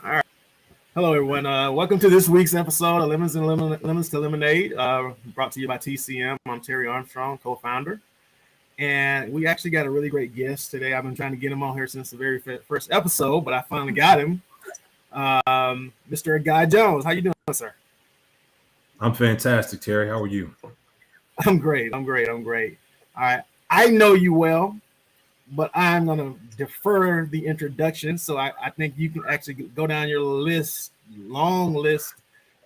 All right. Hello, everyone. Welcome to this week's episode of Lemons to Lemonade, brought to you by TCM. I'm Terry Armstrong, co-founder, and we actually got a really great guest today. I've been trying to get him on here since the very first episode, but I finally got him. Mr. Guy Jones, how you doing, sir? I'm fantastic, Terry. How are you? I'm great. I'm great. All right. I know you well, but I'm going to defer the introduction. So I think you can actually go down your long list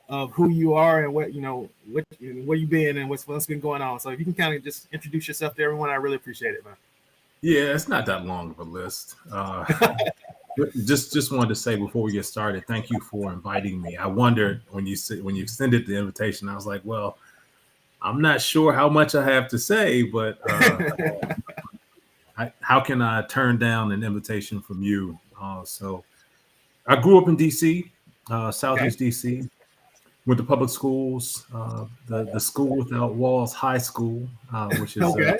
of who you are and where you've been and what's been going on. So if you can kind of just introduce yourself to everyone, I really appreciate it, man. Yeah, it's not that long of a list. Just wanted to say before we get started, thank you for inviting me. I wondered when you extended the invitation, I was like, well, I'm not sure how much I have to say, but how can I turn down an invitation from you? So I grew up in DC, Okay. Southeast DC. Went to public schools, the School Without Walls High School, which is Okay.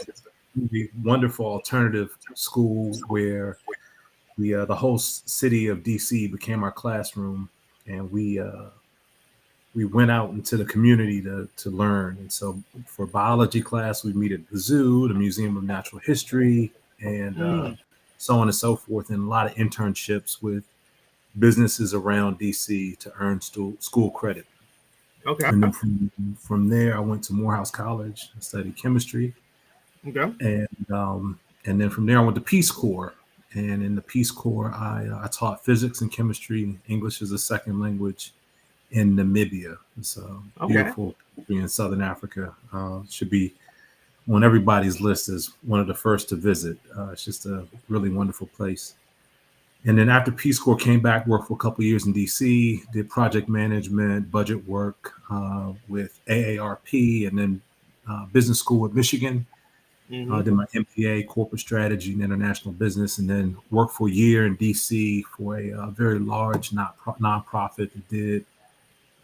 a wonderful alternative school where the whole city of DC became our classroom, and we went out into the community to learn. And so for biology class, we meet at the zoo, the Museum of Natural History, and Mm, so on and so forth, and a lot of internships with businesses around DC to earn school credit. okay. And then from there, I went to Morehouse College and studied chemistry. Okay. And then from there, I went to Peace Corps. And in the Peace Corps, I taught physics and chemistry, English as a second language in Namibia. It's a Okay. beautiful country in Southern Africa. Should be on everybody's list as one of the first to visit. It's just a really wonderful place. And then after Peace Corps, came back, worked for a couple of years in DC, did project management, budget work with AARP, and then business school at Michigan. Mm-hmm. Did my MBA, corporate strategy and international business, and then worked for a year in DC for a very large nonprofit that did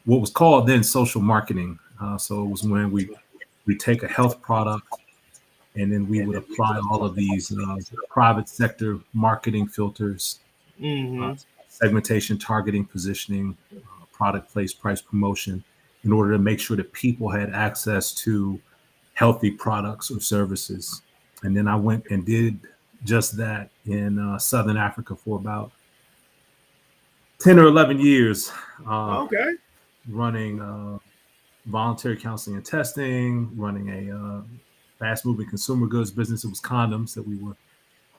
what was called then social marketing. So it was when we take a health product and then we would apply all of these private sector marketing filters, uh, Mm-hmm. segmentation, targeting, positioning, product place, price, promotion, in order to make sure that people had access to healthy products or services. And then I went and did just that in Southern Africa for about 10 or 11 years, uh, Okay. running voluntary counseling and testing, running a fast moving consumer goods business. It was condoms that we were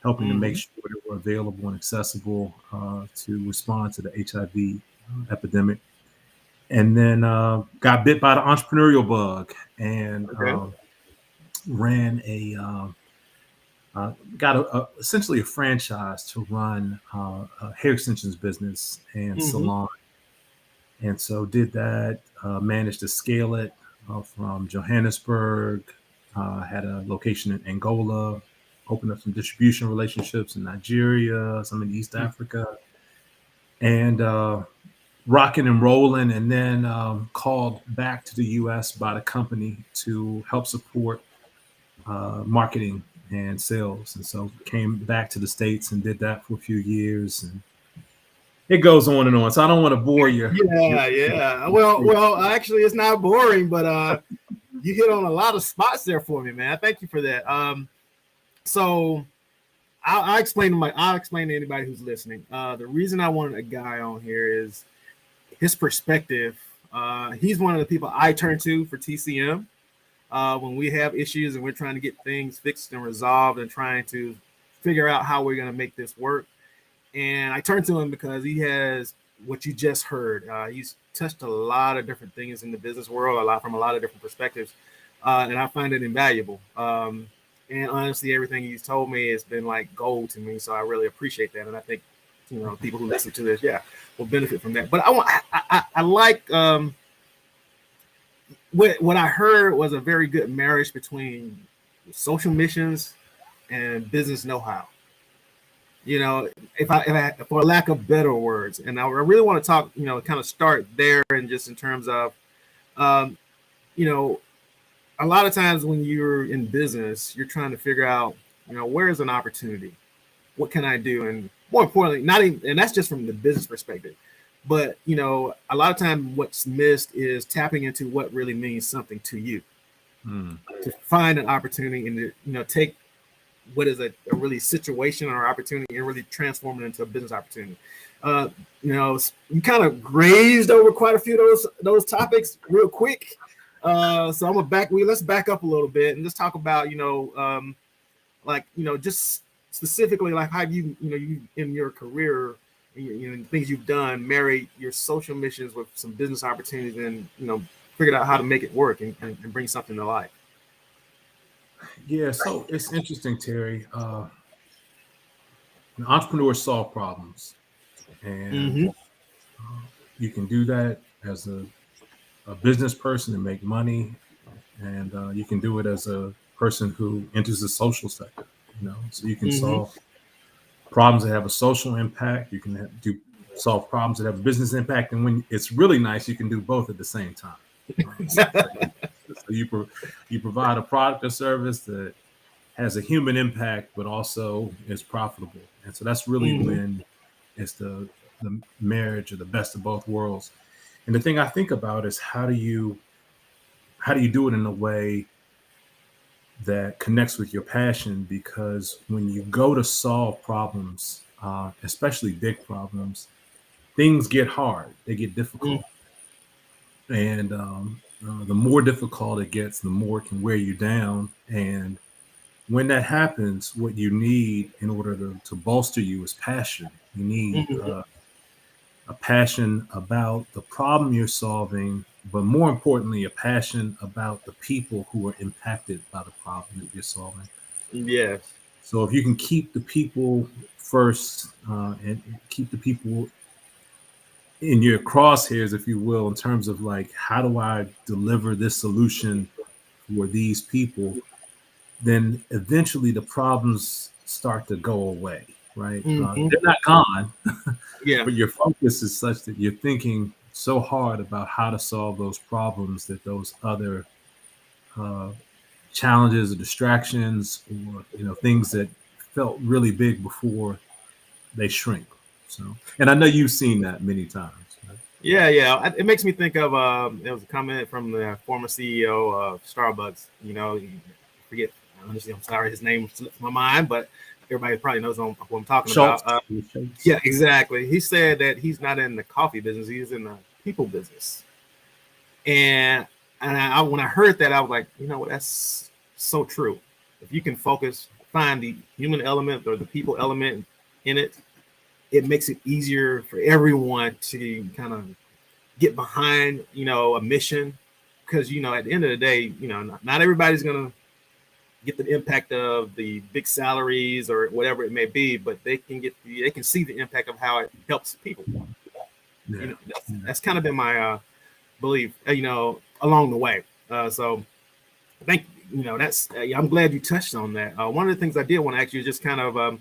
helping to make Mm-hmm. sure they were available and accessible to respond to the HIV epidemic. And then got bit by the entrepreneurial bug and Okay. ran got essentially a franchise to run a hair extensions business and Mm-hmm. salon. And so did that, managed to scale it from Johannesburg, had a location in Angola, opened up some distribution relationships in Nigeria, some in East Africa, and rocking and rolling, and then called back to the US by the company to help support marketing and sales. And so came back to the States and did that for a few years. And it goes on and on. So I don't want to bore you. Yeah, yeah. Well, actually, it's not boring, but you hit on a lot of spots there for me, man. Thank you for that. So I'll explain to anybody who's listening. The reason I wanted a guy on here is his perspective. He's one of the people I turn to for TCM when we have issues and we're trying to get things fixed and resolved and trying to figure out how we're going to make this work. And I turn to him because he has what you just heard. He's touched a lot of different things in the business world, a lot from a lot of different perspectives, and I find it invaluable. And honestly, everything he's told me has been like gold to me. So I really appreciate that, and I think people who listen to this, yeah, will benefit from that. But I like what I heard was a very good marriage between social missions and business know-how. If I for lack of better words, and I really want to talk, kind of start there, and just in terms of, um, you know, a lot of times when you're in business, you're trying to figure out, where's an opportunity, what can I do, and more importantly, not even, and that's just from the business perspective. But a lot of time what's missed is tapping into what really means something to you. To find an opportunity and to take what is a really situation or opportunity and really transform it into a business opportunity. You kind of grazed over quite a few of those topics real quick. So I'm gonna let's back up a little bit and just talk about just specifically like how you in your career, things you've done, married your social missions with some business opportunities, and figured out how to make it work and bring something to life. Yeah, so it's interesting, Terry. Entrepreneurs solve problems, and you can do that as a business person and make money, and you can do it as a person who enters the social sector. So you can solve problems that have a social impact. You can solve problems that have a business impact, and when it's really nice, you can do both at the same time. So you provide a product or service that has a human impact, but also is profitable. And so that's really when it's the marriage or the best of both worlds. And the thing I think about is how do you do it in a way that connects with your passion? Because when you go to solve problems, especially big problems, things get hard, they get difficult. And the more difficult it gets, the more it can wear you down. And when that happens, what you need in order to bolster you is passion. You need a passion about the problem you're solving, but more importantly, a passion about the people who are impacted by the problem that you're solving. Yes. So if you can keep the people first and keep the people in your crosshairs, if you will, in terms of like, how do I deliver this solution for these people? Then eventually the problems start to go away, right? They're not gone, but your focus is such that you're thinking so hard about how to solve those problems that those other challenges or distractions or things that felt really big before, they shrink. So, and I know you've seen that many times. Right? Yeah. It makes me think of there was a comment from the former CEO of Starbucks. Forget. I'm sorry, his name slips my mind, but everybody probably knows what I'm talking Schultz. about. Yeah, exactly. He said that he's not in the coffee business; he's in the people business. And when I heard that, I was like, that's so true. If you can find the human element or the people element in it, it makes it easier for everyone to kind of get behind, a mission. Because, at the end of the day, not everybody's going to get the impact of the big salaries or whatever it may be, but they can see the impact of how it helps people. Yeah. That's kind of been my belief, along the way. So I think, that's, I'm glad you touched on that. One of the things I did want to ask you is just kind of,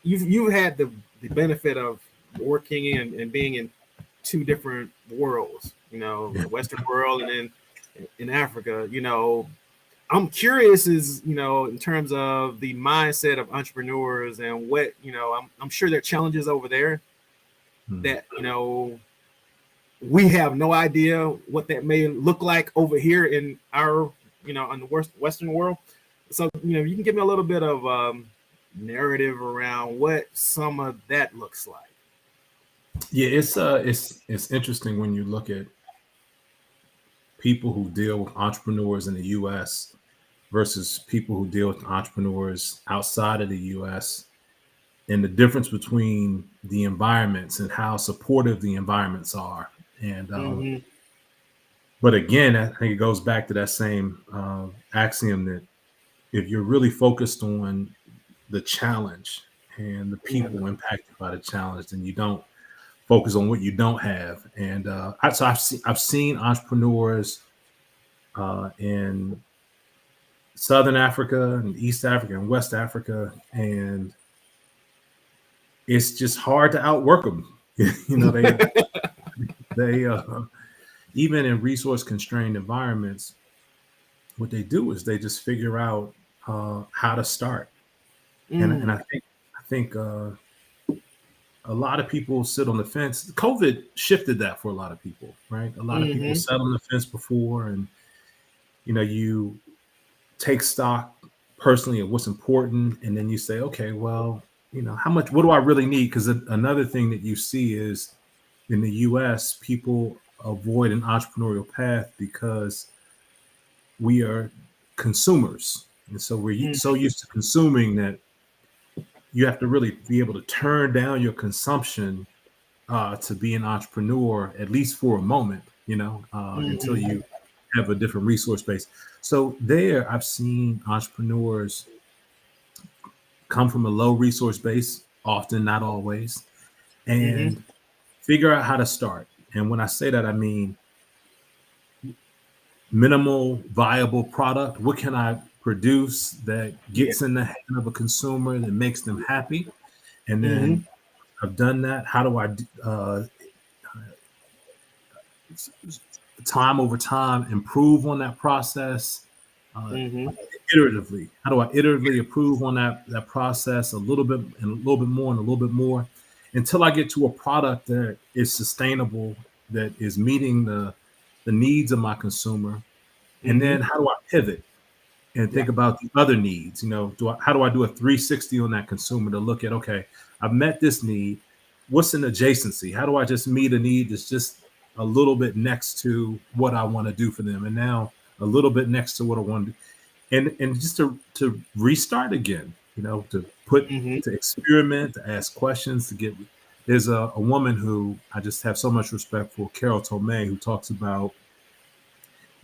you've had the benefit of working and being in two different worlds, the Western world and then in Africa. I'm curious in terms of the mindset of entrepreneurs and what, I'm sure there are challenges over there that, we have no idea what that may look like over here in our, in the Western world. So, you can give me a little bit of narrative around what some of that looks like. Yeah, it's interesting when you look at people who deal with entrepreneurs in the U.S. versus people who deal with entrepreneurs outside of the U.S. and the difference between the environments and how supportive the environments are. And but again, I think it goes back to that same axiom that if you're really focused on the challenge and the people impacted by the challenge, then you don't focus on what you don't have. And so I've seen entrepreneurs in Southern Africa and East Africa and West Africa, and it's just hard to outwork them. They even in resource constrained environments, what they do is they just figure out how to start. And I think a lot of people sit on the fence. COVID shifted that for a lot of people, right? A lot of people sat on the fence before, and you take stock personally of what's important, and then you say, okay, well, how much? What do I really need? Because another thing that you see is in the U.S., people avoid an entrepreneurial path because we are consumers, and so we're so used to consuming that you have to really be able to turn down your consumption to be an entrepreneur, at least for a moment, until you have a different resource base. So there, I've seen entrepreneurs come from a low resource base, often, not always, and figure out how to start. And when I say that, I mean minimal viable product. What can I produce that gets in the hand of a consumer, that makes them happy? And then I've done that. How do I time over time improve on that process iteratively? How do I iteratively improve on that process a little bit and a little bit more and a little bit more until I get to a product that is sustainable, that is meeting the needs of my consumer? And then how do I pivot and think about the other needs? How do I do a 360 on that consumer to look at, okay, I've met this need. What's an adjacency? How do I just meet a need that's just a little bit next to what I want to do for them, and now a little bit next to what I want to do, and just to restart again, to experiment, to ask questions, to get. There's a woman who I just have so much respect for, Carol Tomei, who talks about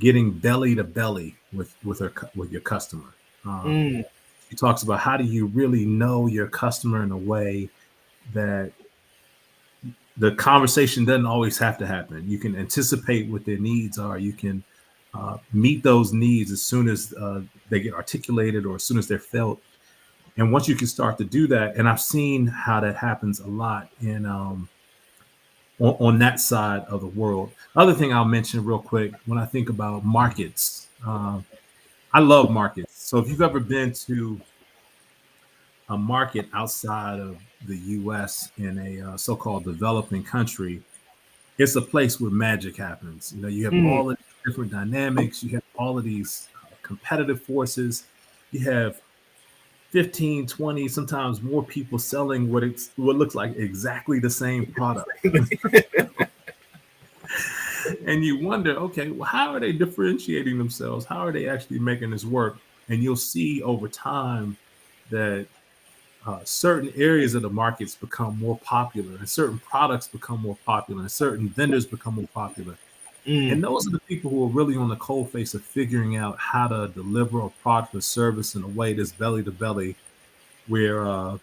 getting belly to belly with your customer. She talks about how do you really know your customer in a way that the conversation doesn't always have to happen. You can anticipate what their needs are. You can meet those needs as soon as they get articulated or as soon as they're felt. And once you can start to do that, and I've seen how that happens a lot in on that side of the world. Other thing I'll mention real quick, when I think about markets, I love markets. So if you've ever been to a market outside of the U.S. in a so-called developing country, it's a place where magic happens. You have all of these different dynamics. You have all of these competitive forces. You have 15, 20, sometimes more people selling what looks like exactly the same product. And you wonder, okay, well, how are they differentiating themselves? How are they actually making this work? And you'll see over time that certain areas of the markets become more popular, and certain products become more popular, and certain vendors become more popular. And those are the people who are really on the cold face of figuring out how to deliver a product or service in a way that's belly to belly, where I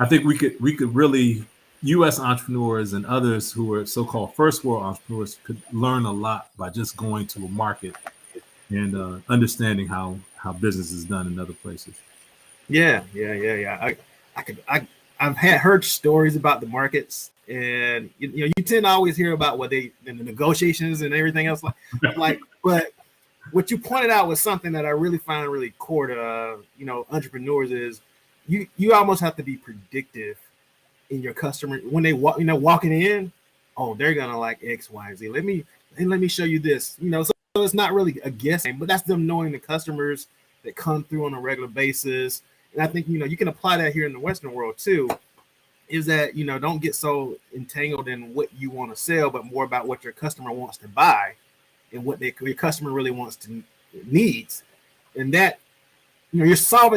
think we could really, U.S. entrepreneurs and others who are so-called first world entrepreneurs could learn a lot by just going to a market and understanding how business is done in other places. Yeah. I've heard stories about the markets, and you tend to always hear about what the negotiations and everything else but what you pointed out was something that I really find really core to entrepreneurs is you almost have to be predictive in your customer when they walking in. Oh, they're gonna like X, Y, Z. Let me show you this. So it's not really a guess game, but that's them knowing the customers that come through on a regular basis. And I think you can apply that here in the Western world too. Is that don't get so entangled in what you want to sell, but more about what your customer wants to buy and what your customer really needs, and that you're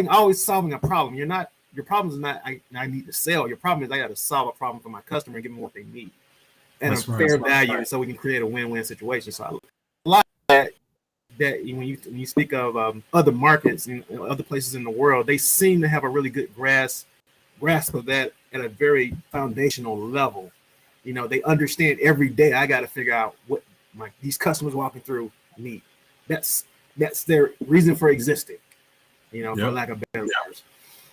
always solving a problem. Your problem is not I need to sell. Your problem is I got to solve a problem for my customer and give them what they need and a fair value, so we can create a win-win situation. So I like that when you speak of other markets and other places in the world, they seem to have a really good grasp of that at a very foundational level. They understand every day I got to figure out what these customers walking through need. That's their reason for existing. For lack of better words.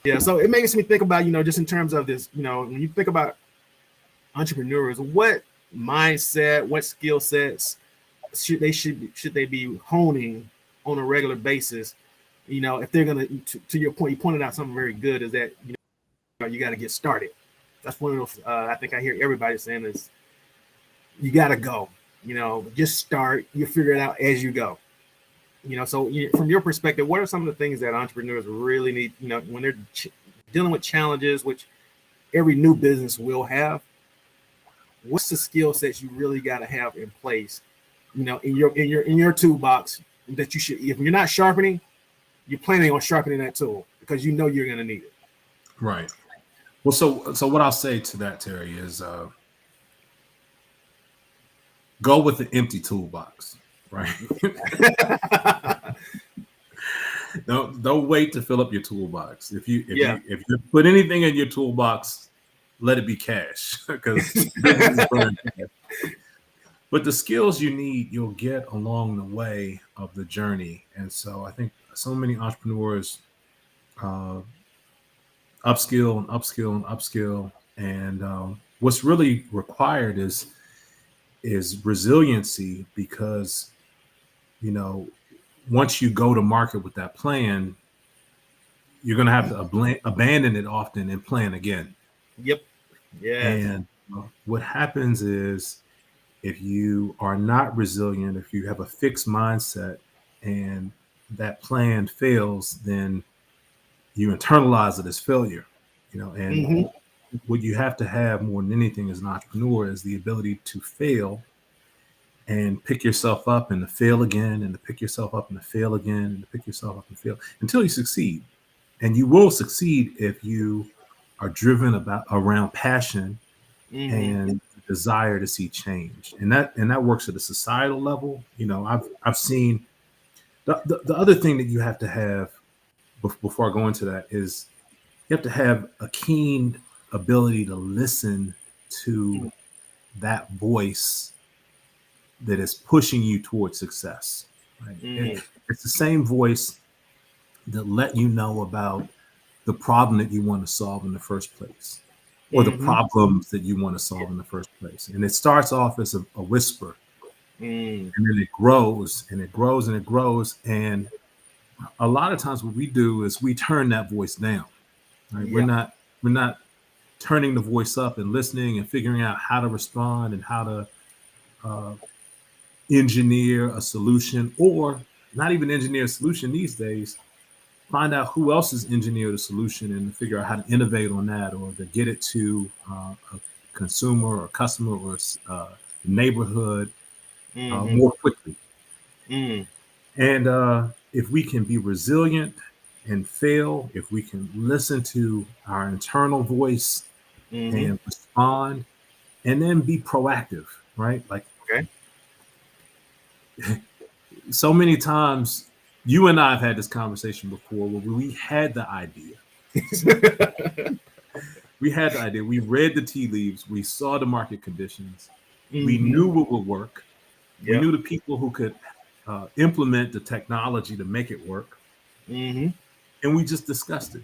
Yeah. So it makes me think about just in terms of this. When you think about entrepreneurs, what mindset, what skill sets should they be honing on a regular basis? If they're gonna, to your point, you pointed out something very good, is that you got to get started. That's one of those. I think I hear everybody saying is, you got to go. Just start. You figure it out as you go. So from your perspective, what are some of the things that entrepreneurs really need? When they're dealing with challenges, which every new business will have. What's the skill sets you really got to have in place? In your toolbox that you should. If you're not sharpening, you're planning on sharpening that tool because you're going to need it. Right. Well, so what I'll say to that, Terry, is go with the empty toolbox, right? Don't wait to fill up your toolbox. If you put anything in your toolbox, let it be cash because but the skills you need, you'll get along the way of the journey. And so I think so many entrepreneurs upskill and upskill and upskill. And what's really required is resiliency because, once you go to market with that plan, you're going to have to abandon it often and plan again. Yep. Yeah. And what happens is if you are not resilient, if you have a fixed mindset and that plan fails, then you internalize it as failure, and what you have to have more than anything as an entrepreneur is the ability to fail and pick yourself up and to fail again and to pick yourself up and to fail again and to pick yourself up and fail until you succeed. And you will succeed if you are driven around passion and desire to see change. And that works at a societal level. I've seen the other thing that you have to have before I go into that is you have to have a keen ability to listen to that voice that is pushing you towards success. Right? It's the same voice that let you know about the problem that you want to solve in the first place, or the problems that you want to solve in the first place. And it starts off as a whisper, and then it grows and it grows and it grows. And a lot of times what we do is we turn that voice down. Right? Yeah. We're not turning the voice up and listening and figuring out how to respond and how to engineer a solution, or not even engineer a solution these days. Find out who else has engineered a solution and figure out how to innovate on that, or to get it to a consumer or customer or neighborhood more quickly. And if we can be resilient and fail, if we can listen to our internal voice and respond, and then be proactive, right? Like, so many times you and I have had this conversation before where we had the idea. We read the tea leaves. We saw the market conditions. We knew what would work. We knew the people who could implement the technology to make it work. And we just discussed it.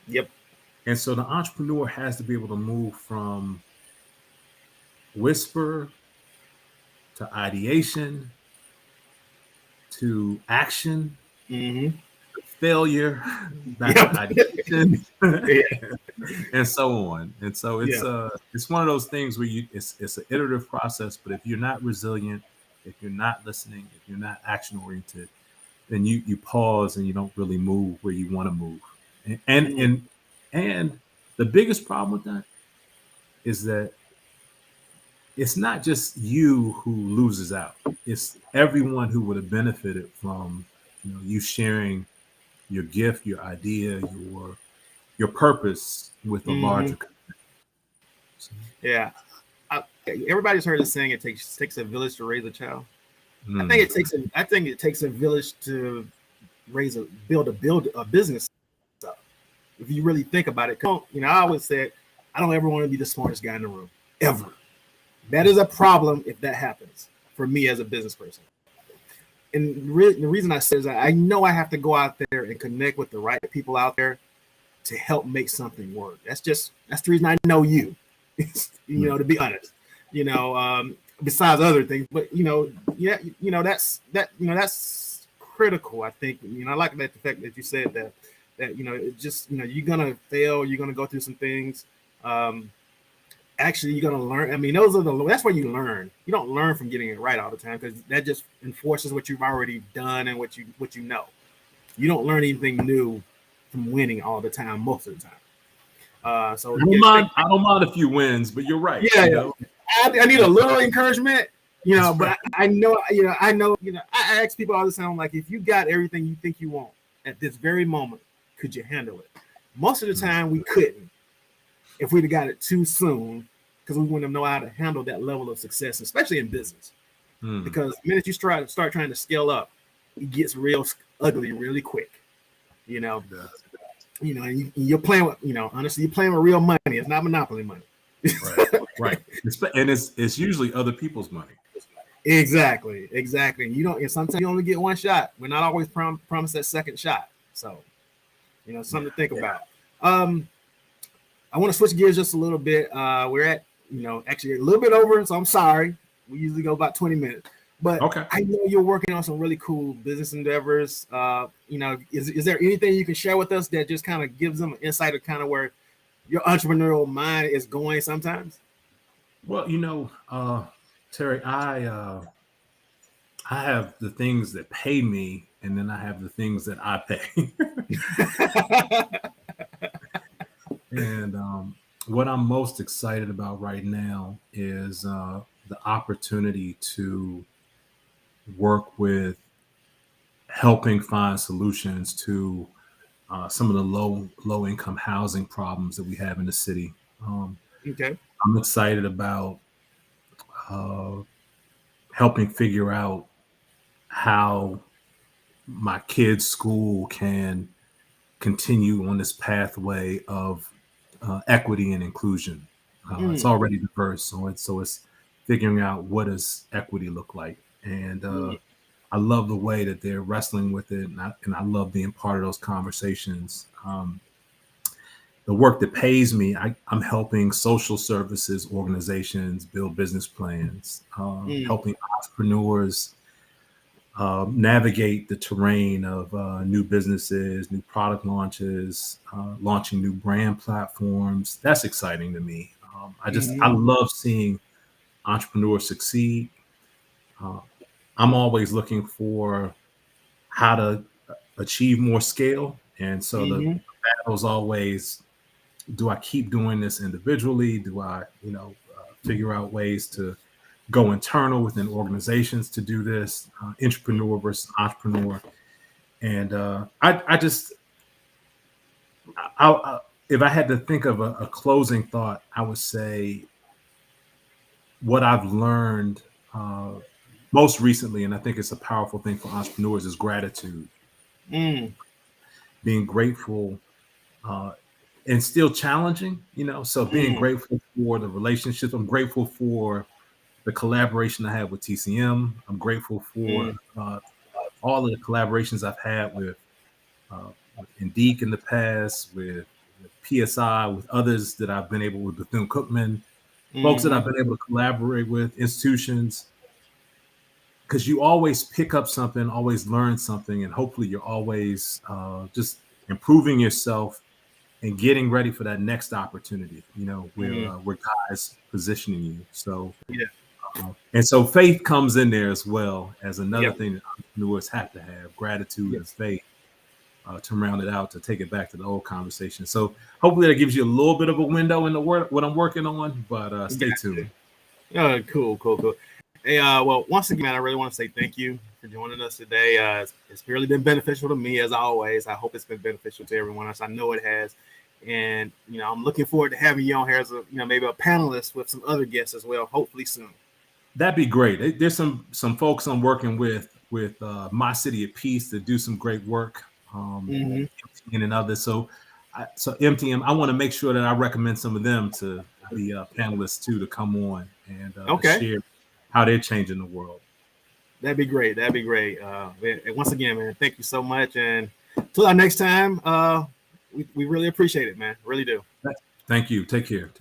Yep. And so the entrepreneur has to be able to move from whisper to ideation to action, to failure, back to ideation, and so on. And so it's one of those things where it's an iterative process. But if you're not resilient, if you're not listening, if you're not action oriented, then you pause and you don't really move where you want to move. And the biggest problem with that is that it's not just you who loses out. It's everyone who would have benefited from you sharing your gift, your idea, your purpose with a larger community. So. Yeah. Everybody's heard the saying, it takes a village to raise a child. I think it takes a village to build a business up. If you really think about it, I always said I don't ever want to be the smartest guy in the room ever. That is a problem if that happens for me as a business person. And the reason I say is I know I have to go out there and connect with the right people out there to help make something work. That's the reason I know you. To be honest, besides other things, but that's critical. I think I like the fact that you said that that, it just, you're gonna fail, you're gonna go through some things. Actually, you're gonna learn. I mean, that's where you learn. You don't learn from getting it right all the time, because that just enforces what you've already done and what you know. You don't learn anything new from winning all the time, most of the time. So I don't mind a few wins, but you're right. Yeah, I need a little encouragement, That's but right. I know, I ask people all the time, like, if you got everything you think you want at this very moment, could you handle it? Most of the time, we couldn't. If we'd have got it too soon, because we wouldn't have known how to handle that level of success, especially in business. Because the minute you start trying to scale up, it gets real ugly really quick. And you're playing with, honestly, you're playing with real money. It's not monopoly money. Right. And it's usually other people's money. Exactly. And sometimes you only get one shot. We're not always promised that second shot. So, something to think about. I want to switch gears just a little bit. We're at, actually a little bit over, so I'm sorry. We usually go about 20 minutes. But okay. I know you're working on some really cool business endeavors. Is there anything you can share with us that just kind of gives them an insight of kind of where your entrepreneurial mind is going sometimes? Well, Terry, I have the things that pay me, and then I have the things that I pay. And what I'm most excited about right now is the opportunity to work with helping find solutions to some of the low income housing problems that we have in the city. Okay. I'm excited about helping figure out how my kids' school can continue on this pathway of equity and inclusion. It's already diverse, so it's figuring out what does equity look like, and I love the way that they're wrestling with it, and I love being part of those conversations. The work that pays me, I'm helping social services organizations build business plans, helping entrepreneurs navigate the terrain of new businesses, new product launches, launching new brand platforms. That's exciting to me. I love seeing entrepreneurs succeed. I'm always looking for how to achieve more scale. And so the battle is always, do I keep doing this individually? Do I, figure out ways to go internal within organizations to do this, entrepreneur versus entrepreneur. And if I had to think of a closing thought, I would say what I've learned most recently, and I think it's a powerful thing for entrepreneurs, is gratitude. Being grateful and still challenging, so being grateful for the relationships. I'm grateful for the collaboration I have with TCM. I'm grateful for all of the collaborations I've had with Indeed in the past, with PSI, with others that I've been able with Bethune-Cookman, folks that I've been able to collaborate with, institutions, because you always pick up something, always learn something, and hopefully you're always just improving yourself and getting ready for that next opportunity, where God's positioning you. So, and so faith comes in there as well as another thing that entrepreneurs have to have: gratitude and faith to round it out, to take it back to the old conversation. So hopefully that gives you a little bit of a window into what I'm working on, but stay tuned. Cool. Hey, well, once again, man, I really want to say thank you for joining us today. It's really been beneficial to me, as always. I hope it's been beneficial to everyone else. I know it has. And, I'm looking forward to having you on here as maybe a panelist with some other guests as well, hopefully soon. That'd be great. There's some folks I'm working with My City of Peace that do some great work, MTN and others. So MTM, I want to make sure that I recommend some of them to be panelists too, to come on and share how they're changing the world. That'd be great. And once again, man, thank you so much. And till our next time, we really appreciate it, man. Really do. Thank you. Take care.